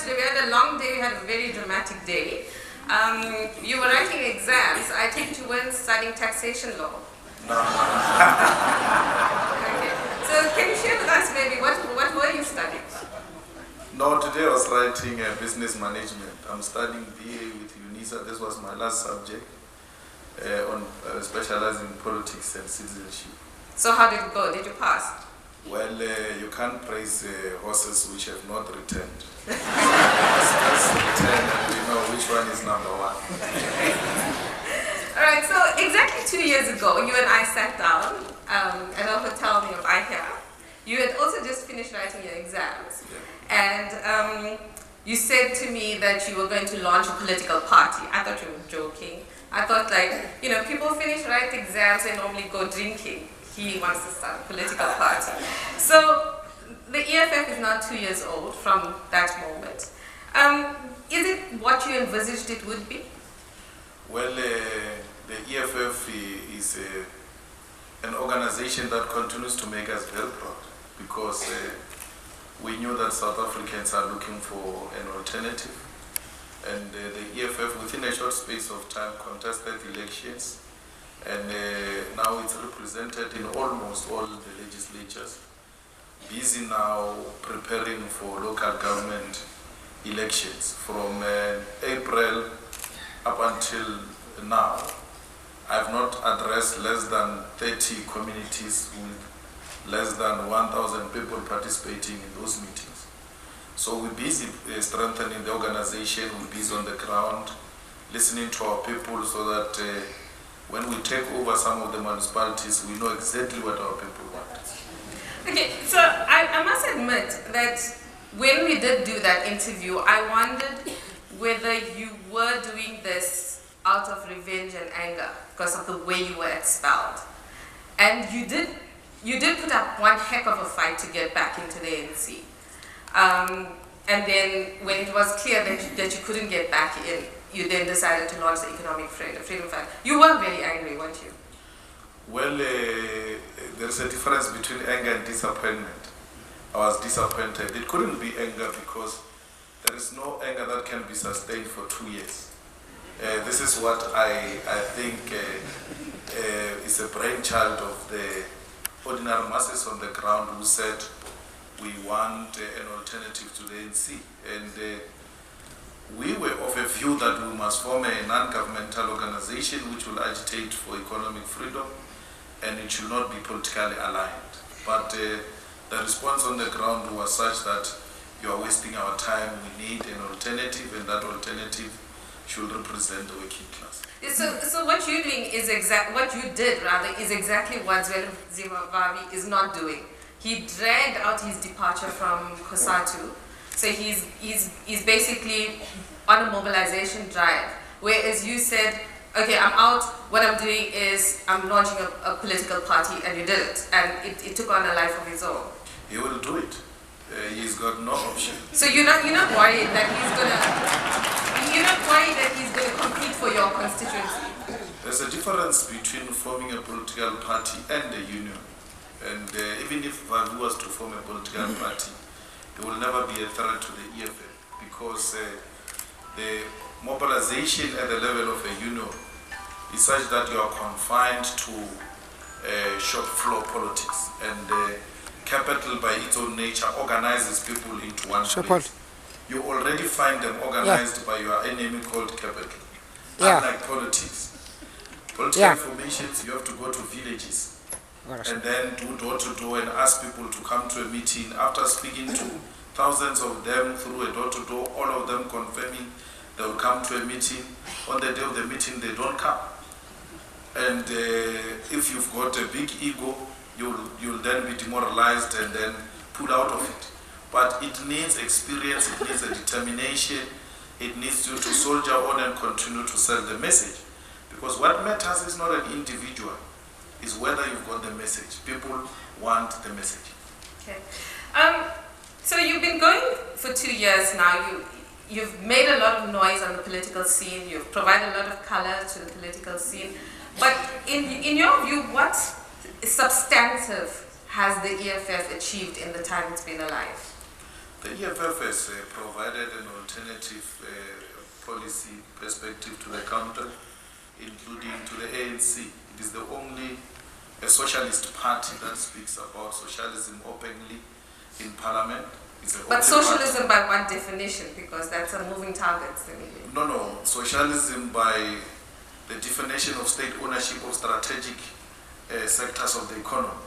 today. We had a long day, we had a very dramatic day. You were writing exams. I take it you weren't studying taxation law. No. Okay. So can you share with us maybe what were you studying? No, today I was writing business management. I'm studying BA with UNISA. This was my last subject on specializing in politics and citizenship. So how did it go? Did you pass? Well, you can't praise horses which have not returned. Let's return and we know which one is number one. All right, so exactly 2 years ago, you and I sat down at a hotel near here. You had also just finished writing your exams. Yeah. And you said to me that you were going to launch a political party. I thought you were joking. I thought, like, people finish writing exams, they normally go drinking. He wants to start a political party. So the EFF is now 2 years old from that moment. Is it what you envisaged it would be? Well, the EFF is an organization that continues to make us very proud because we knew that South Africans are looking for an alternative. And the EFF, within a short space of time, contested elections. And now it's represented in almost all the legislatures. Busy now preparing for local government elections. From April up until now, I've not addressed less than 30 communities with less than 1,000 people participating in those meetings. So we're busy strengthening the organization, we're busy on the ground, listening to our people so that when we take over some of the municipalities, we know exactly what our people want. Okay, so I must admit that when we did do that interview, I wondered whether you were doing this out of revenge and anger because of the way you were expelled. And you did put up one heck of a fight to get back into the ANC. And then when it was clear that you couldn't get back in, you then decided to launch the Economic Freedom Fund. You were very angry, weren't you? Well, there's a difference between anger and disappointment. I was disappointed. It couldn't be anger because there is no anger that can be sustained for 2 years. This is what I think is a brainchild of the ordinary masses on the ground who said we want an alternative to the ANC. And we were of a view that we must form a non-governmental organization which will agitate for economic freedom and it should not be politically aligned. But the response on the ground was such that you are wasting our time, we need an alternative and that alternative should represent the working class. So what you're doing is what you did is exactly what Zimbabwe is not doing. He dragged out his departure from COSATU. So he's basically on a mobilization drive, whereas you said, okay, I'm out, what I'm doing is I'm launching a political party, and you did it, and it took on a life of its own. He will do it. He's got no option. So you're not worried that he's gonna compete for your constituency? There's a difference between forming a political party and a union. And even if Vavu was to form a political party, there will never be a threat to the EFF because the mobilization at the level of a union is such that you are confined to shop floor politics, and capital by its own nature organizes people into one place. You already find them organized by your enemy called capital. Unlike politics. Political formations, you have to go to villages and then do door to door and ask people to come to a meeting. After speaking to thousands of them through a door to door, all of them confirming they will come to a meeting. On the day of the meeting, they don't come. And if you've got a big ego, you'll then be demoralized and then pull out of it. But it needs experience, it needs a determination, it needs you to soldier on and continue to sell the message. Because what matters is not an individual, it's whether you've got the message. People want the message. Okay. So you've been going for 2 years now. You've made a lot of noise on the political scene. You've provided a lot of color to the political scene. But in your view, what substantive has the EFF achieved in the time it's been alive? The EFF has provided an alternative policy perspective to the country, including to the ANC. It is the only socialist party that speaks about socialism openly in parliament. But socialism by what definition? Because that's a moving target. No. Socialism by the definition of state ownership of strategic sectors of the economy.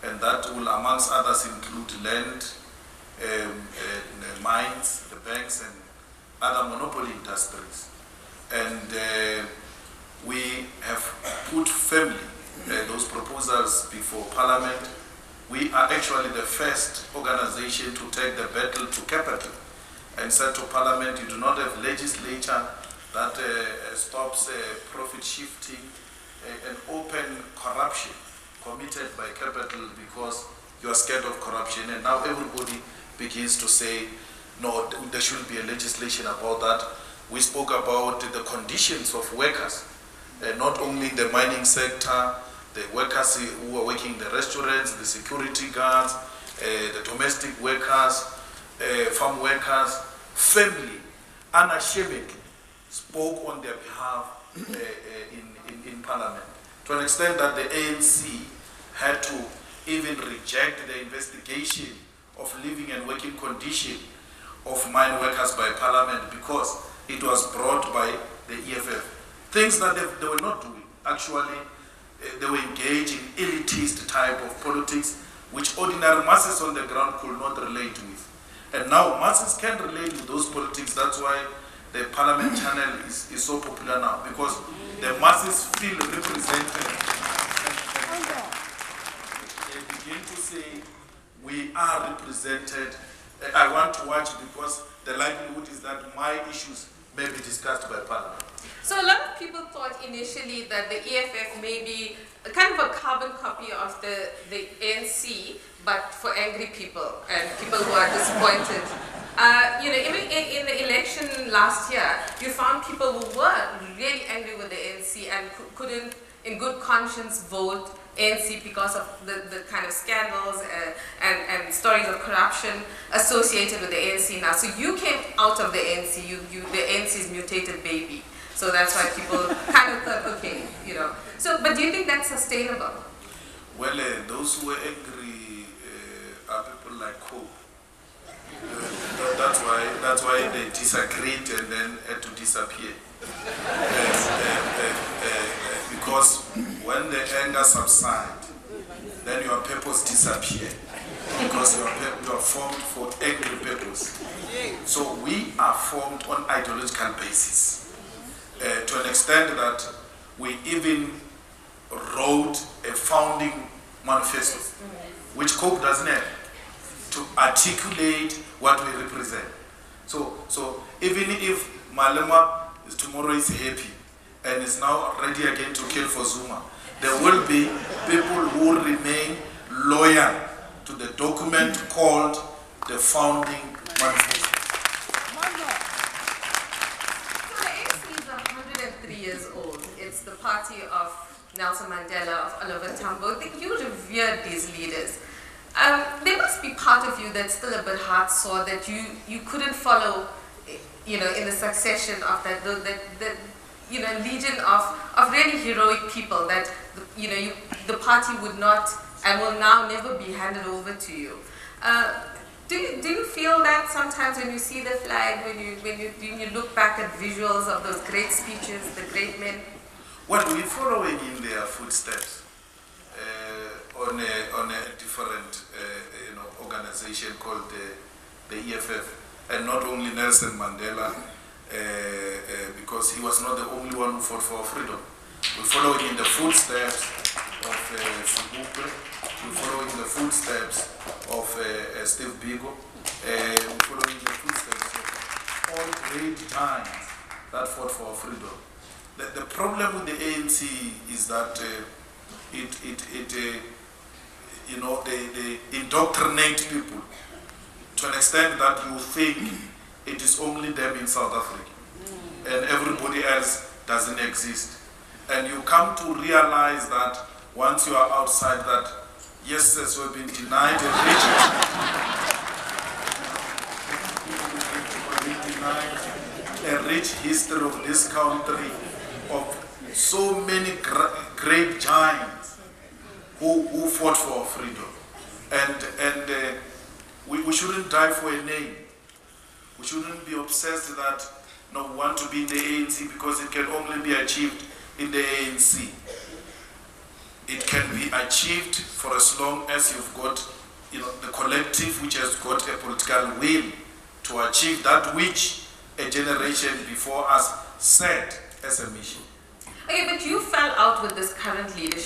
And that will, amongst others, include land, mines, the banks, and other monopoly industries. And we have put firmly those proposals before Parliament. We are actually the first organization to take the battle to capital and said to Parliament, you do not have legislature that stops profit shifting and open corruption committed by capital because you are scared of corruption. And now everybody begins to say, no, there should be a legislation about that. We spoke about the conditions of workers, not only in the mining sector, the workers who are working in the restaurants, the security guards, the domestic workers, farm workers, family, unashamedly spoke on their behalf in Parliament, to an extent that the ANC had to even reject the investigation of living and working condition of mine workers by Parliament because it was brought by the EFF. Things that they were not doing. Actually, they were engaged in elitist type of politics which ordinary masses on the ground could not relate with. And now masses can relate with those politics. That's why the Parliament channel is so popular now, because the masses feel represented. They begin to say, we are represented. I want to watch because the likelihood is that my issues may be discussed by Parliament. So a lot of people thought initially that the EFF may be a kind of a carbon copy of the ANC, but for angry people and people who are disappointed. Even in the election last year, you found people who were really angry with the ANC and couldn't, in good conscience, vote ANC because of the kind of scandals and stories of corruption associated with the ANC now. So you came out of the ANC, the ANC's mutated baby. So that's why people kind of thought, okay, So, but do you think that's sustainable? Well, those who were angry are people like Cope. That's why they disagreed and then had to disappear. Because when the anger subsides, then your purpose disappears. Because you are formed for angry purpose. So we are formed on ideological basis. To an extent that we even wrote a founding manifesto, which Cope doesn't have, to articulate what we represent. So even if Malema tomorrow is happy and is now ready again to kill for Zuma, there will be people who remain loyal to the document called the founding manifesto. So the ANC is 103 years old. It's the party of Nelson Mandela, of Oliver Tambo. You revered these leaders. There must be part of you that's still a bit heart-sore that you couldn't follow, in the succession of that legion of really heroic people that, the party would not and will now never be handed over to you. Do you feel that sometimes when you see the flag, when you look back at visuals of those great speeches, the great men? Well, we're following in their footsteps on a different organization called the EFF, and not only Nelson Mandela, because he was not the only one who fought for our freedom. We're following in the footsteps of Zimbabwe. We're following the footsteps of Steve Biko. We're following the footsteps of all great giants that fought for our freedom. The problem with the ANC is that they indoctrinate people to an extent that you think it is only them in South Africa and everybody else doesn't exist. And you come to realize that once you are outside that, yes, you have been denied a region. history of this country of so many great giants who fought for our freedom. And we shouldn't die for a name. We shouldn't be obsessed that we want to be in the ANC because it can only be achieved in the ANC. It can be achieved for as long as you've got the collective which has got a political will to achieve that which a generation before us set as a mission. Okay, but you fell out with this current leadership.